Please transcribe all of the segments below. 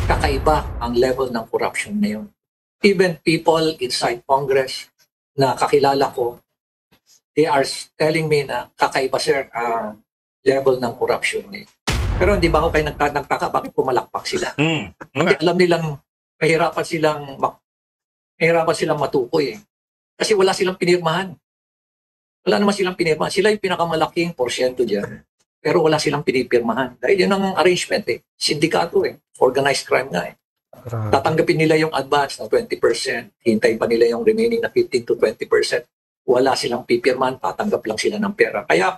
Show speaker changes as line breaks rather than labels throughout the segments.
kakaiba ang level ng corruption ngayon. Even people inside Congress na kakilala ko, they are telling me na kakaiba sir ang level ng corruption ngayon. Pero hindi ba ako kayo nagtataka bakit pumalakpak sila? Kasi alam nilang mahirapan silang matukoy eh. Kasi wala silang pinirmahan. Wala naman silang pinirmahan. Sila yung pinakamalaking porsyento dyan. Pero wala silang pinipirmahan. Dahil yun ang arrangement eh. Sindikato eh. Organized crime nga eh. Tatanggapin nila yung advance na 20%. Hintayin pa nila yung remaining na 15 to 20%. Wala silang pipirmahan. Tatanggap lang sila ng pera. Kaya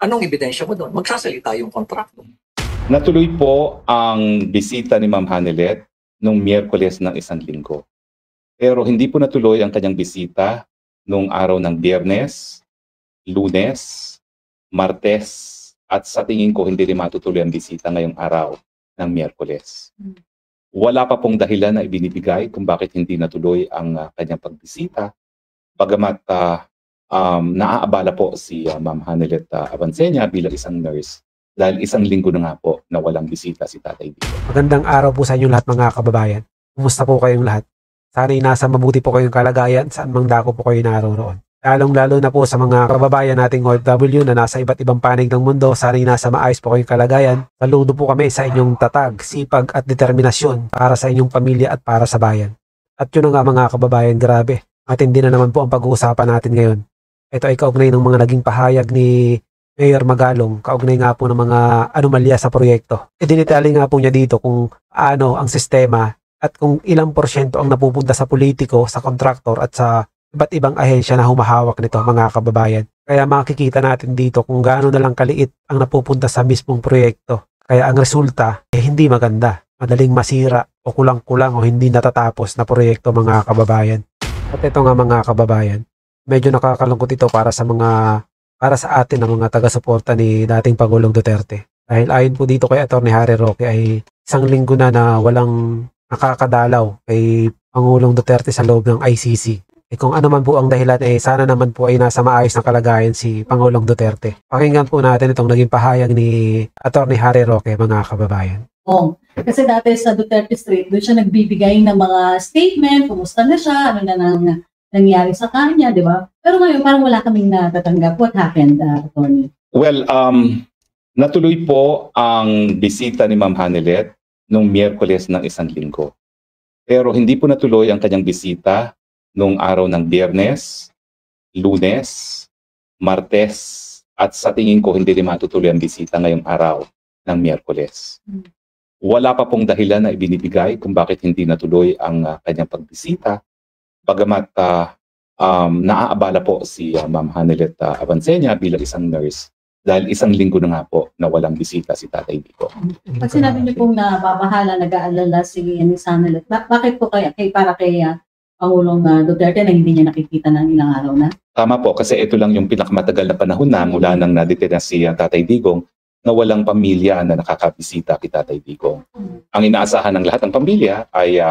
anong ebidensya mo doon? Magsasalita yung kontrakto.
Natuloy po ang bisita ni Ma'am Hanelet noong Miyerkules ng isang linggo. Pero hindi po natuloy ang kanyang bisita noong araw ng Biyernes, Lunes, Martes, at sa tingin ko hindi rin matutuloy ang bisita ngayong araw ng Miyerkules. Wala pa pong dahilan na ibinibigay kung bakit hindi natuloy ang kanyang pagbisita. Bagamat naaabala po si Ma'am Hanelet Avancenia bilang isang nurse dahil isang linggo na nga po na walang bisita si Tatay Digong.
Magandang araw po sa inyo lahat mga kababayan. Kumusta po kayong lahat? Sana'y nasa mabuti po kayong kalagayan saan mang dako po kayo naroroon. Lalong-lalo na po sa mga kababayan nating OFW na nasa iba't ibang panig ng mundo, sana'y nasa maayos po kayong kalagayan. Saludo po kami sa inyong tatag, sipag at determinasyon para sa inyong pamilya at para sa bayan. At yun nga mga kababayan, grabe. At hindi na naman po ang pag-uusapan natin ngayon. Ito ay kaugnay ng mga naging pahayag ni Mayor Magalong, kaugnay nga po ng mga anomalya sa proyekto. Dinitali nga po niya dito kung ano ang sistema at kung ilang porsyento ang napupunta sa politiko, sa kontraktor at sa iba't ibang ahensya na humahawak nito mga kababayan. Kaya makikita natin dito kung gaano na lang kaliit ang napupunta sa mismong proyekto. Kaya ang resulta hindi maganda, madaling masira o kulang-kulang o hindi natatapos na proyekto mga kababayan. At ito nga mga kababayan, medyo nakakalungkot ito para sa atin ng mga taga-suporta ni dating Pangulong Duterte. Dahil ayon po dito kay Atty. Harry Roque ay isang linggo na walang nakakadalaw kay Pangulong Duterte sa loob ng ICC. Kung ano man po ang dahilan sana naman po ay nasa maayos na kalagayan si Pangulong Duterte. Pakinggan po natin itong naging pahayag ni Atty. Harry Roque mga kababayan.
Kasi dati sa Duterte Street, doon siya nagbibigay ng mga statement, kumusta na siya, ano na nangyari sa kanya, di ba? Pero ngayon, parang wala kaming natatanggap. What happened, Atty.?
Well, natuloy po ang bisita ni Ma'am Hanelet noong Miyerkules ng isang linggo. Pero hindi po natuloy ang kanyang bisita noong araw ng Biyernes, Lunes, Martes, at sa tingin ko hindi rin matutuloy ang bisita ngayong araw ng Miyerkules. Wala pa pong dahilan na ibinibigay kung bakit hindi natuloy ang kanyang pagbisita. Bagamat naaabala po si Ma'am Hanelet Avancenia bilang isang nurse dahil isang linggo na nga po na walang bisita si Tatay Digong.
Pag sinabi niyo pong nababahala, nag-aalala si Ms. Hanelet, bakit po para kay Pangulong Duterte na hindi niya nakikita ng ilang araw na?
Tama po, kasi ito lang yung pinakamatagal na panahon na mula nang nadetena si Tatay Digong na walang pamilya na nakakabisita kay Tatay Digong. Ang inaasahan ng lahat ng pamilya ay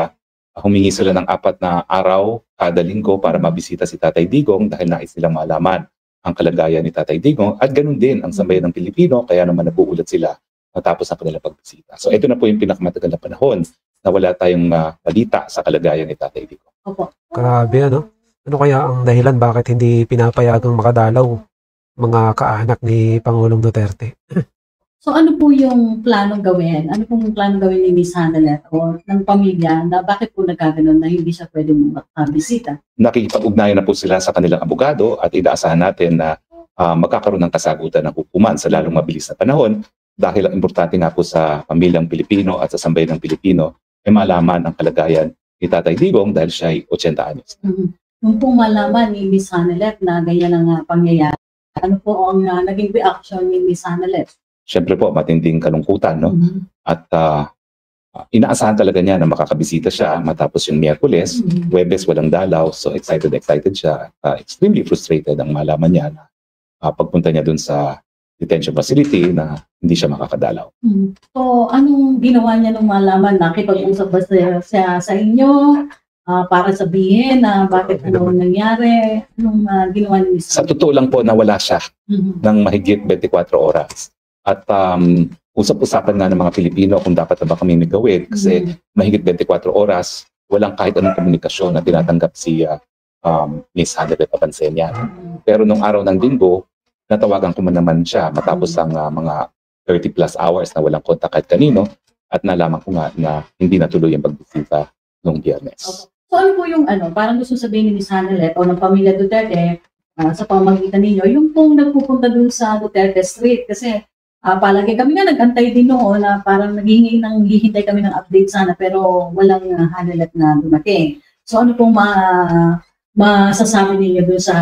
humingi sila ng 4 na araw kada linggo para mabisita si Tatay Digong dahil nais nilang malaman ang kalagayan ni Tatay Digong at ganun din ang sambayan ng Pilipino kaya naman nabuulat sila matapos ang kanilang pagbisita. So ito na po yung pinakamatagal na panahon na wala tayong balita sa kalagayan ni Tatay Digong.
Opo.
Grabe ano? Ano kaya ang dahilan bakit hindi pinapayagang makadalaw mga kaanak ni Pangulong Duterte?
So ano po yung planong gawin? Ano pong planong gawin ni Ms. Hanelet o ng pamilya na bakit po nagkaganon na hindi siya pwedeng makabisita?
Nakikipag-ugnayan na po sila sa kanilang abogado at inaasahan natin na magkakaroon ng kasagutan ng hukuman sa lalong mabilis na panahon dahil ang importante nga po sa pamilyang Pilipino at sa sambayan ng Pilipino ay malaman ang kalagayan ni Tatay Digong dahil siya ay 80 anyos.
Nung pong malaman ni Ms. Hanelet na ganyan ang pangyayari, ano po ang naging reaction ni Ms. Hanelet?
Siyempre po, matinding kalungkutan, no? At inaasahan talaga niya na makakabisita siya matapos yung Miyerkules. Huwebes, walang dalaw. So excited siya. Extremely frustrated ang malaman niya na pagpunta niya dun sa detention facility na hindi siya makakadalaw.
So anong ginawa niya nung malaman? Nakipag-usap ba siya sa inyo? Para sabihin na bakit ano nangyari? Anong ginawa niya?
Sa totoo lang po, nawala siya ng mahigit 24 oras. At usap-usapan nga ng mga Pilipino kung dapat na ba kami gawin kasi mahigit 24 oras, walang kahit anong komunikasyon na tinatanggap si Ms. Hanelet Abancenian. Pero nung araw ng Linggo, natawagan ko man naman siya matapos ang mga 30 plus hours na walang kontak kahit kanino at nalaman ko nga na hindi natuloy ang pagbisita noong Biyernes.
Okay. So ano po yung parang gusto sabihin ni Ms. Hanelet o ng pamilya Duterte sa pamamagitan ninyo, yung pong nagpupunta dun sa Duterte Street kasi palagi kami nga nag-antay din noon na parang hihintay kami ng update sana pero walang Hanelet na dumating. So ano pong masasabi ninyo dun sa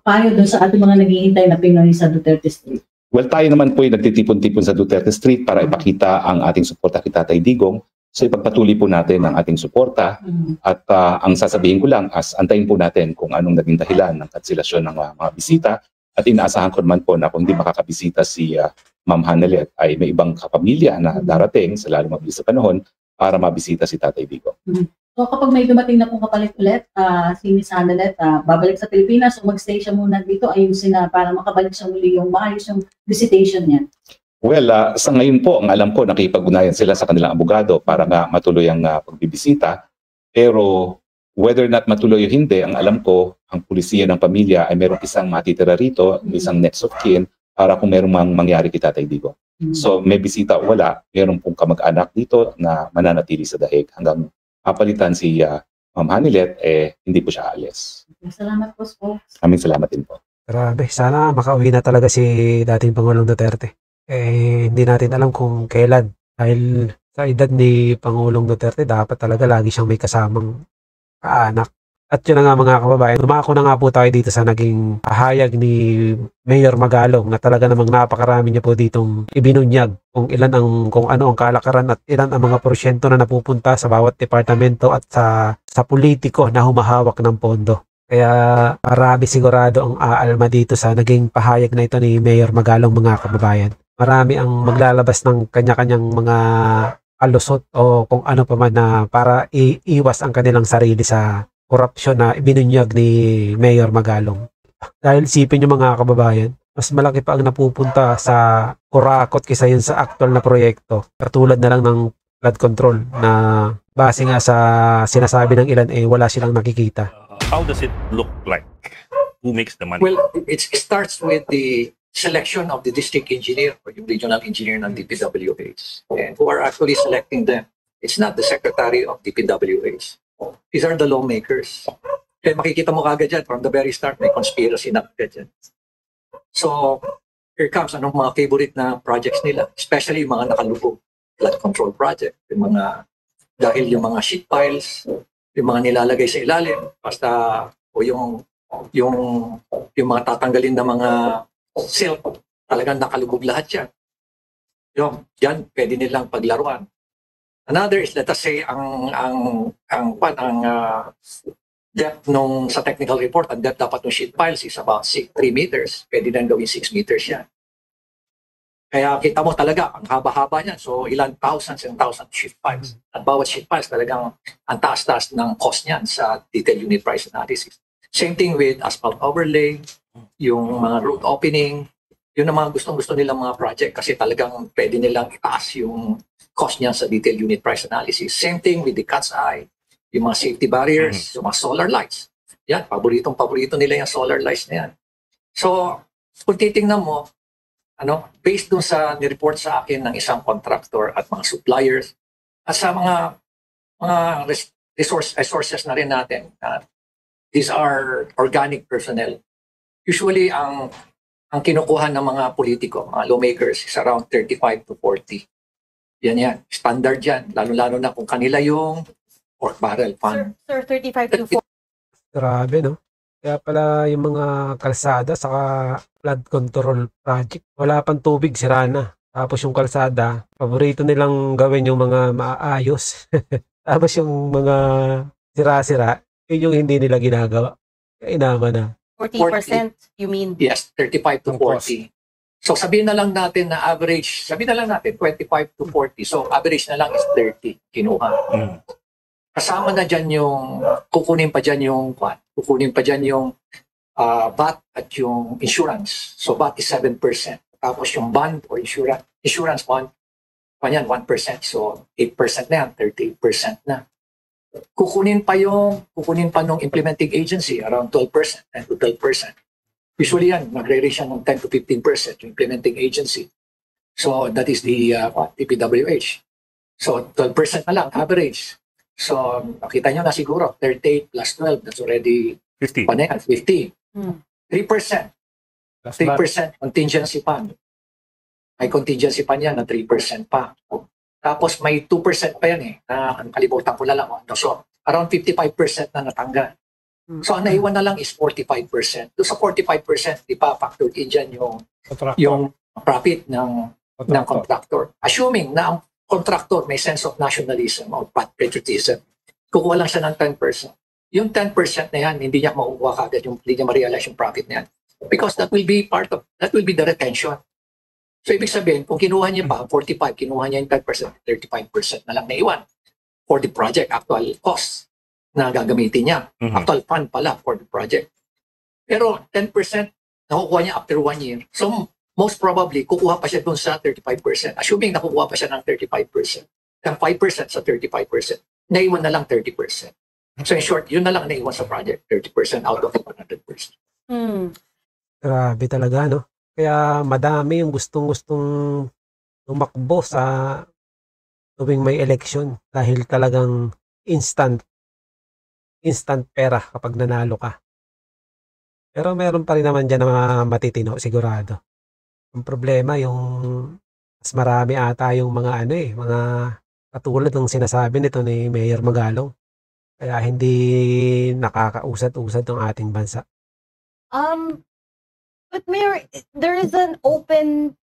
payo dun sa ating mga naghihintay na Pinoy sa Duterte Street?
Well, tayo naman po ay nagtitipon-tipon sa Duterte Street para ipakita ang ating suporta kay Tatay Digong. So ipagpatuloy po natin ang ating suporta at ang sasabihin ko lang antayin po natin kung anong naging dahilan ng kanselasyon ng mga bisita at inaasahan ko naman po na kung hindi makakabisita si Ma'am Hanelet ay may ibang kapamilya na darating sa lalong mabilis na panahon para mabisita si Tatay Digong.
So kapag may dumating na pong kapalit ulit, si Ms. Hanelet, babalik sa Pilipinas o magstay siya muna dito, ayusin na para makabalik siya muli yung maayos yung visitation niya.
Well, sa ngayon po, ang alam ko, nakipag-ugnayan sila sa kanilang abogado para nga matuloy ang pagbibisita. Pero whether or not matuloy o hindi, ang alam ko, ang pulisiya ng pamilya ay merong isang matitira rito, isang next of kin, para kung merong mangyari kay Tatay Digong. So may bisita o wala, meron pong kamag-anak dito na mananatili sa dahig hanggang papalitan si Ma'am Hanelet, hindi po siya alis.
Salamat po, folks.
Aming salamat din po.
Grabe, sana makauwi na talaga si dating Pangulong Duterte. Hindi natin alam kung kailan. Dahil sa edad ni Pangulong Duterte, dapat talaga lagi siyang may kasamang kaanak. At yun na nga mga kababayan, lumako na nga po tayo dito sa naging pahayag ni Mayor Magalong na talaga namang napakarami niya po ditong ibinunyag kung ano ang kalakaran at ilan ang mga porsyento na napupunta sa bawat departamento at sa politiko na humahawak ng pondo. Kaya marami sigurado ang aalma dito sa naging pahayag na ito ni Mayor Magalong mga kababayan. Marami ang maglalabas ng kanya-kanyang mga alusot o kung ano pa man na para iiwas ang kanilang sarili sa korupsyon na ibinunyag ni Mayor Magalong. Dahil isipin nyo mga kababayan, mas malaki pa ang napupunta sa kurakot kaysa yun sa actual na proyekto. Katulad na lang ng flood control na base nga sa sinasabi ng ilan wala silang nakikita.
How does it look like? Who makes the money?
Well, it starts with the selection of the district engineer or yung regional engineer ng DPWH. And who are actually selecting them? It's not the secretary of DPWH. These are the lawmakers. Kaya makikita mo kagad dyan, from the very start, may conspiracy na kagad dyan. So, here comes anong mga favorite na projects nila, especially yung mga nakalubog. Flood control project, dahil yung mga sheet piles, yung mga nilalagay sa ilalim, basta, o yung mga tatanggalin na mga silt, talagang nakalubog lahat yan. Yan, pwede nilang paglaruan. Another is, let us say, ang depth sa technical report, ang depth dapat ng sheet piles is about 3 meters. Pwede na gawin 6 meters yan. Kaya kita mo talaga, ang haba-haba niyan. So, ilan thousands and thousands sheet piles. At bawat sheet piles talagang ang taas-taas ng cost niyan sa detailed unit price analysis. Same thing with asphalt overlay, yung mga road opening. Yun ang mga gustong-gusto nilang mga project kasi talagang pwede nilang itaas yung cost niya sa detailed unit price analysis. Same thing with the cat's eye, yung mga safety barriers, yung mga solar lights. Yan, paborito nila yung solar lights na yan. So, kung titingnan mo, based dun sa nireport sa akin ng isang contractor at mga suppliers, at sa mga resources na rin natin, these are organic personnel. Usually, ang kinukuha ng mga politiko, mga lawmakers, is around 35 to 40. Yan. Standard yan. Lalo-lalo na kung kanila yung pork barrel fund.
Sir, 35 to 40.
Grabe, no? Kaya pala yung mga kalsada saka flood control project, wala pang tubig, sira na. Tapos yung kalsada, paborito nilang gawin yung mga maayos. Tapos yung mga sira-sira, yun yung hindi nila ginagawa. Kaya inama na.
40%, you mean?
Yes, 35 to 40. So sabihin na lang natin na average, 25 to 40. So average na lang is 30 kinuha. Kasama na dyan yung, kukunin pa dyan yung VAT at yung insurance. So VAT is 7%. Tapos yung bond or insurance insurance fund, kanyan 1%. So 8% na yan, 38% na. Kukunin pa nung implementing agency around 12%, 10 to 12%. Usually yan, magre-range yan ng 10 to 15% yung implementing agency. So that is the DPWH. So 12% na lang average. So nakita nyo na siguro 38 plus 12, that's already
50.
50.
Hmm.
3%. 3% contingency fund. May contingency fund yan na 3% pa. Tapos may 2% pa yan na kalimutan ko na lang. So around 55% na natanggal. So ang naiwan na lang is 45%. Doon sa 45%, di pa factored in dyan yung profit ng contractor. Assuming na ang contractor may sense of nationalism or patriotism, kukuha lang siya ng 10%. Yung 10% na yan, hindi niya makukuha kagad, hindi niya ma-realize yung profit na yan. Because that will be the retention. So ibig sabihin, kung kinuha niya pa, 45, kinuha niya yung 10%, 35% na lang naiwan for the project, actual cost na gagamitin niya. Actual fund pala for the project. Pero 10% nakukuha niya after 1 year. So most probably, kukuha pa siya dun sa 35%. Assuming nakukuha pa siya ng 35%. Ng 5% sa 35%. Naiwan na lang 30%. So in short, yun na lang naiwan sa project. 30% out of 100%.
Hmm.
Grabe talaga, no? Kaya madami yung gustong-gustong tumakbo sa tuwing may election dahil talagang instant pera kapag nanalo ka. Pero meron pa rin naman dyan na mga matitino, sigurado. Ang problema yung mas marami ata yung mga mga katulad ng sinasabi nito ni Mayor Magalong. Kaya hindi nakakausad-usad ng ating bansa.
But Mayor, there is an open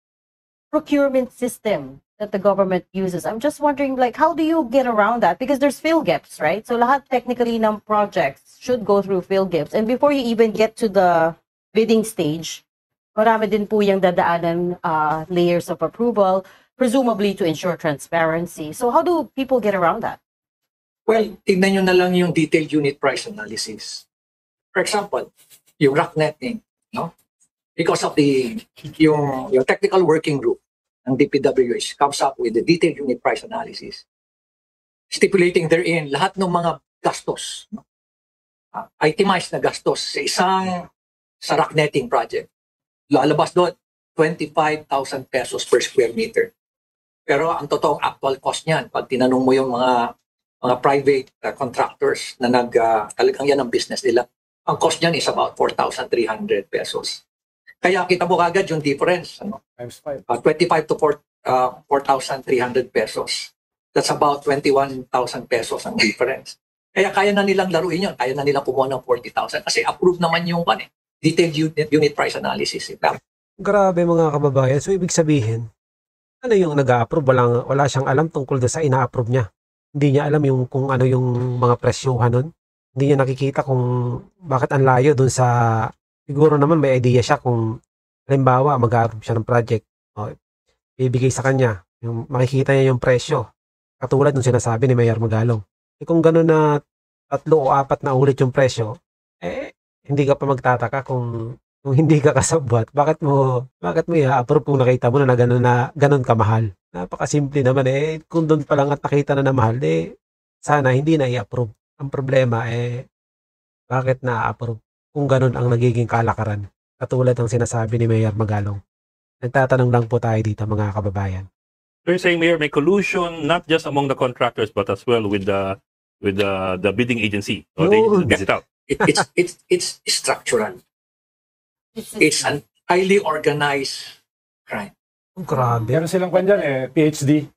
procurement system that the government uses. I'm just wondering, like, how do you get around that? Because there's PhilGips, right? So lahat technically ng projects should go through PhilGips. And before you even get to the bidding stage, marami din po yung dadaanan layers of approval, presumably to ensure transparency. So how do people get around that?
Well, tignan nyo na lang yung detailed unit price analysis. For example, yung rack netting, no? Because of yung technical working group ng DPWH comes up with the detailed unit price analysis, stipulating therein lahat ng mga gastos, no? Itemized na gastos sa rack netting project. Lalabas doon, 25,000 pesos per square meter. Pero ang totoong actual cost niyan, pag tinanong mo yung mga private contractors na talagang yan ang business nila, ang cost niyan is about 4,300 pesos. Kaya kita mo kagad yung difference.
Times 5.
25 to 4,300 pesos. That's about 21,000 pesos ang difference. Kaya kaya na nilang laruin yun. Kaya na nilang kumuha ng 40,000. Kasi approved naman yung detailed unit price analysis.
Grabe mga kababayan. So ibig sabihin, ano yung nag-a-approve? Wala siyang alam tungkol sa ina-approve niya. Hindi niya alam kung ano yung mga presyuhan nun. Hindi niya nakikita kung bakit ang layo dun sa... Siguro naman may idea siya kung halimbawa mag-approve siya ng project. O, bibigay sa kanya. Makikita niya yung presyo. Katulad nung sinasabi ni Mayor Magalong. Kung gano'n na 3 o 4 na ulit yung presyo, hindi ka pa magtataka kung hindi ka kasabwat. Bakit mo i-approve kung nakita mo na gano'n kamahal? Napakasimple naman kung doon pa lang at nakita na mahal, sana hindi na i-approve. Ang problema bakit na-approve? Kung ganun ang nagiging kalakaran. Katulad ng sinasabi ni Mayor Magalong. Nagtatanong lang po tayo dito mga kababayan.
So you're saying, Mayor, may collusion not just among the contractors but as well with the bidding agency. Or they
Yun.
bid it out.
It's structural. It's an highly organized crime.
Grabe.
Meron silang kwan dyan PhD.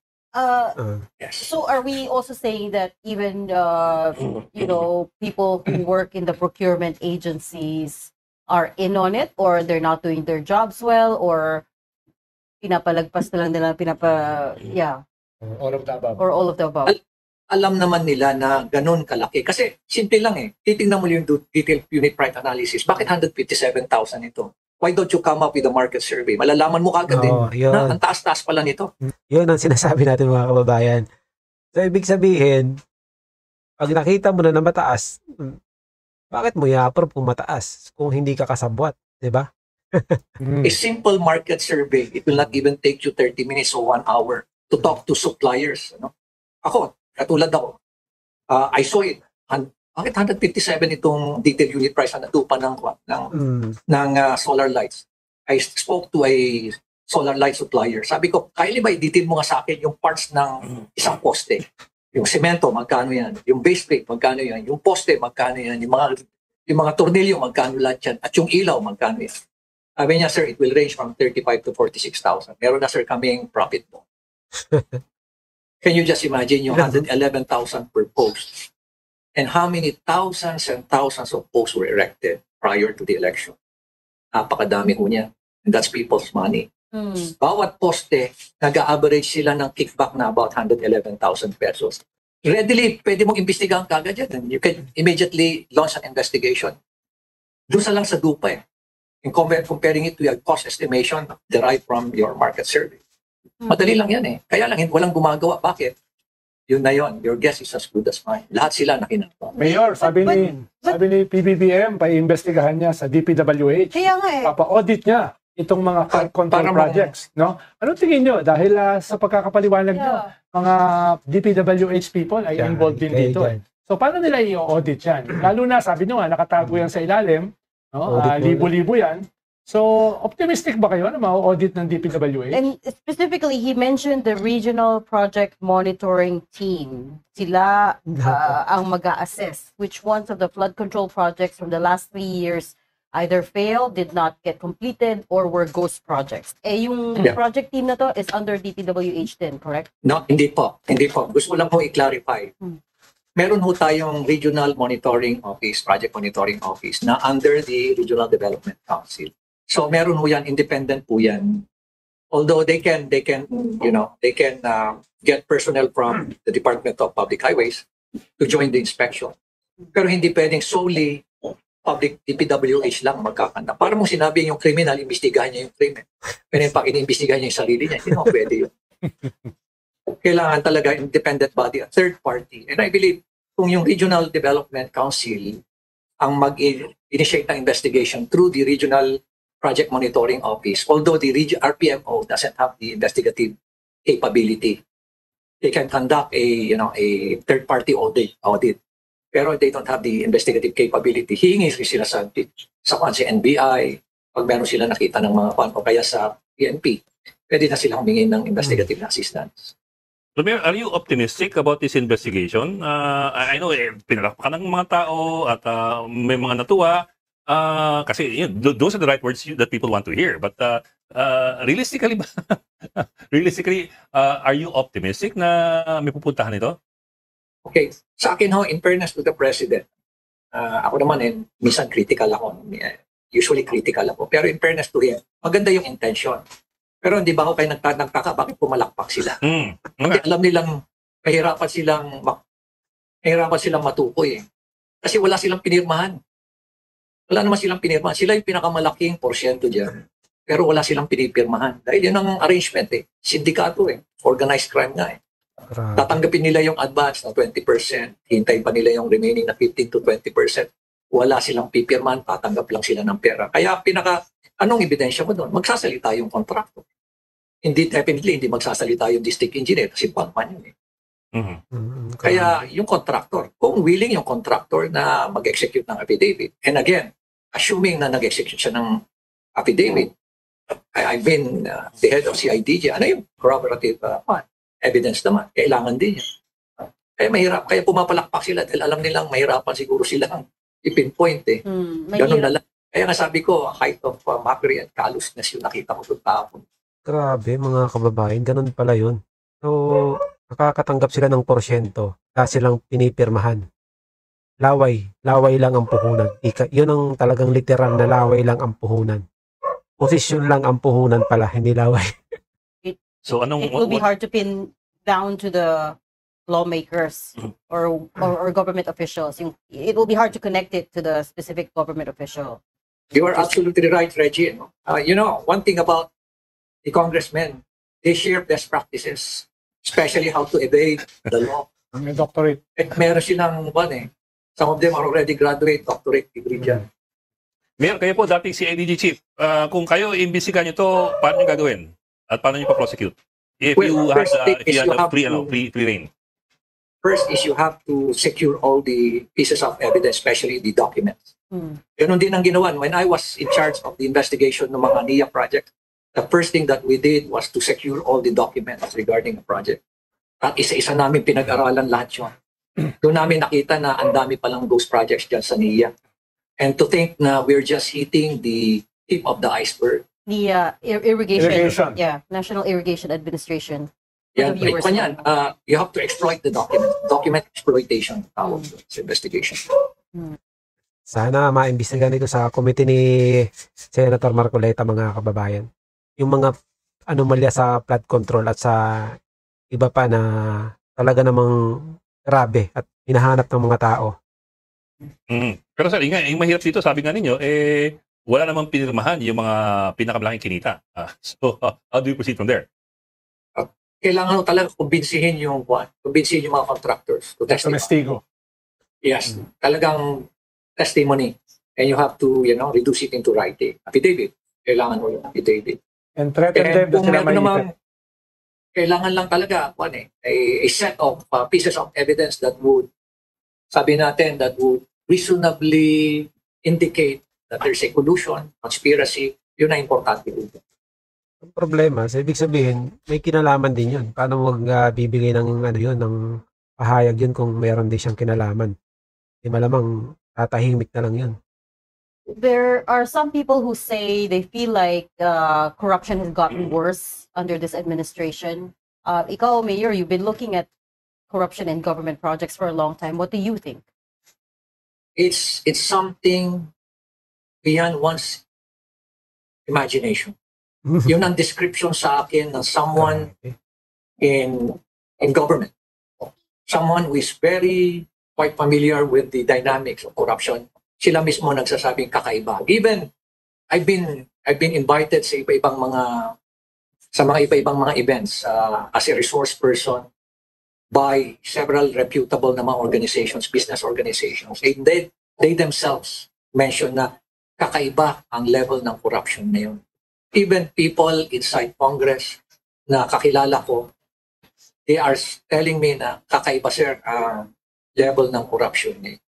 Yes.
So are we also saying that even people who work in the procurement agencies are in on it, or they're not doing their jobs well, or pinapalagpas na lang nila
All of the above.
or all of the above?
Alam naman nila na ganun kalaki. Kasi simple lang titingnan mo yung detailed unit price analysis. Bakit 157,000 ito? Why don't you come up with a market survey? Malalaman mo kagad
Yun.
na ang taas-taas pala nito.
Yun ang sinasabi natin mga kababayan. So, ibig sabihin, pag nakita mo na mataas, bakit mo i-approve kung mataas kung hindi ka kasabwat? Diba?
A simple market survey, it will not even take you 30 minutes or 1 hour to talk to suppliers. Ano? Ako, katulad ako, I saw it. Bakit 157 itong detailed unit price na natupa ng solar lights? I spoke to a solar light supplier. Sabi ko, Kylie, ba i-detail mo nga sa akin yung parts ng isang poste? Yung semento, magkano yan? Yung base plate, magkano yan? Yung poste, magkano yan? Yung mga tornilyo, magkano lahat yan? At yung ilaw, magkano yan? Sabi niya, sir, it will range from 35 to 46,000. Meron na, sir, kaming profit mo. Can you just imagine yung 111,000 per post? And how many thousands and thousands of posts were erected prior to the election? Napakadami ko niya. And that's people's money. Bawat poste, nag-average sila ng kickback na about 111,000 pesos. Readily, pwede mong imbestigahan kagad yan. You can immediately launch an investigation. Doon sa lang sa dupa eh. In comparing it to your cost estimation derived from your market survey. Madali lang yan eh. Kaya lang, walang gumagawa. Bakit? Yun na yun. Your guess is as good as mine. Lahat sila nakinagawa.
Mayor, sabi ni PBBM, paiimbestigahan niya sa DPWH.
Kaya nga eh.
Papa-audit niya itong mga flood control projects, no? Anong tingin niyo? Dahil sa pagkakapaliwanag niyo, mga DPWH people ay involved din dito. So, paano nila i-audit yan? Lalo na, sabi niyo nga, nakatago yan sa ilalim, no? Libo-libo yan. So, optimistic ba kayo na ma-audit ng DPWH?
And specifically, he mentioned the regional project monitoring team. Sila ang mag-a-assess which ones of the flood control projects from the last 3 years either failed, did not get completed, or were ghost projects. Yung project team na to is under DPWH din, correct?
No, hindi po. Hindi po. Gusto ko lang po i-clarify. Meron ho tayong Regional Monitoring Office, Project Monitoring Office na under the Regional Development Council. So meron ho yan, independent po yan. Although they can get personnel from the Department of Public Highways to join the inspection. Pero hindi pwedeng solely public DPWH lang magkakanta. Para mong sinabi yung criminal, imbestigahan niya yung criminal. Pero pag iniimbestigahan niya yung sarili niya, hindi mo pwede yun. Kailangan talaga independent body, a third party. And I believe kung yung Regional Development Council ang mag-initiate ng investigation through the Regional Project Monitoring Office, although the RPMO doesn't have the investigative capability, they can conduct a third-party audit. Pero they don't have the investigative capability. Hihingi sila sa NBI, pag meron sila nakita ng mga o kaya sa PNP, pwede na silang humingi ng investigative assistance.
So, Mayor, are you optimistic about this investigation? I know, pinalakpakan ng mga tao at may mga natuwa. Kasi those are the right words that people want to hear. But realistically, are you optimistic na may pupuntahan ito?
Okay. Sa akin ho, in fairness to the President, ako naman minsan critical ako. Usually critical ako. Pero in fairness to him, maganda yung intention. Pero hindi ba ako kayo nagtataka bakit pumalakpak sila? Hindi alam nilang mahirapan silang matukoy. Kasi wala silang pinirmahan. Wala naman silang pinirmahan. Sila yung pinakamalaking porsyento dyan. Pero wala silang pinipirmahan. Dahil yun ang arrangement Sindikato Organized crime nga Tatanggapin nila yung advance na 20%. Hintayin pa nila yung remaining na 15 to 20%. Wala silang pipirmahan. Tatanggap lang sila ng pera. Kaya anong ebidensya mo doon? Magsasalita yung contractor. Definitely, hindi magsasalita yung district engineer kasi pangman yun Kaya yung contractor, kung willing yung contractor na mag-execute ng affidavit, and again, assuming na nag-execute siya ng affidavit, I've been the head of CIDG, ano yung corroborative evidence naman, kailangan din yan. Kaya mahirap, kaya pumapalakpak sila dahil alam nilang mahirapan siguro silang ipinpoint Ganun na lang. Kaya nga sabi ko, height of mockery and callousness yung nakita ko doon kahapon.
Grabe mga kababayan, ganun pala yun. So, nakakatanggap sila ng porsyento dahil silang pinipirmahan. Laway lang ang puhunan. Yun ang talagang literal na laway lang ang puhunan. Posisyon lang ang puhunan pala, hindi laway.
So
it will be hard to pin down to the lawmakers or government officials. It will be hard to connect it to the specific government official.
You are absolutely right, Reggie. One thing about the congressmen, they share best practices, especially how to evade the law.
May doctorate.
Meron silang some of them are already graduate, doctorate degree dyan.
Mayor, kayo po dating CIDG chief. Kung kayo imbisigan nyo to, paano nyo gagawin? At paano nyo pa-prosecute? If
Well,
you had,
first thing
if you
is
had
you
a
have
free,
to-
free reign.
First is you have to secure all the pieces of evidence, especially the documents.
Hmm.
Ganun din ang ginawa. When I was in charge of the investigation ng mga NIA project, the first thing that we did was to secure all the documents regarding the project. At isa-isa namin pinag-aralan lahat yun. Doon namin nakita na ang dami palang ghost projects dyan sa NIA. And to think na we're just hitting the tip of the iceberg.
The irrigation.
Irrigation.
Yeah, National Irrigation Administration. For
Yan,
the viewers.
kanyan, you have to exploit the document exploitation tawag doon sa investigation.
Sana maimbestigahan ito sa committee ni Senator Marcoleta, mga kababayan. Yung mga anomalya sa flood control at sa iba pa na talaga namang grabe at hinahanap ng mga tao.
Pero sir, yung mahirap dito, sabi nga ninyo, wala namang pinirmahan yung mga pinakamalaking kinita. So, how do you proceed from there?
Kailangan mo talaga kumbinsihin yung mga contractors to testify.
Tumestigo.
Yes, talagang testimony. And you have to, reduce it into writing. Affidavit. Kailangan mo yung affidavit.
And threaten them
And
na
kung
sila
meron naman,
maipit.
kailangan lang talaga, a set of pieces of evidence that would, sabi natin, that would reasonably indicate that there's a collusion, conspiracy, yun na importante dito.
Ang problema, sa ibig sabihin, may kinalaman din yun. Paano magbibigay ng ng pahayag yun kung meron din siyang kinalaman? Di malamang tatahimik na lang yun.
There are some people who say they feel like corruption has gotten worse under this administration. Ikaw, Mayor, you've been looking at corruption in government projects for a long time. What do you think?
It's something beyond one's imagination. Yun ang description sa akin ng someone in government. Someone who is very quite familiar with the dynamics of corruption. Sila mismo nagsasabing kakaiba. Even I've been invited sa mga iba-ibang mga events as a resource person by several reputable na mga organizations, business organizations. And they themselves mention na kakaiba ang level ng corruption na yun. Even people inside Congress na kakilala ko, they are telling me na kakaiba, sir, ang level ng corruption.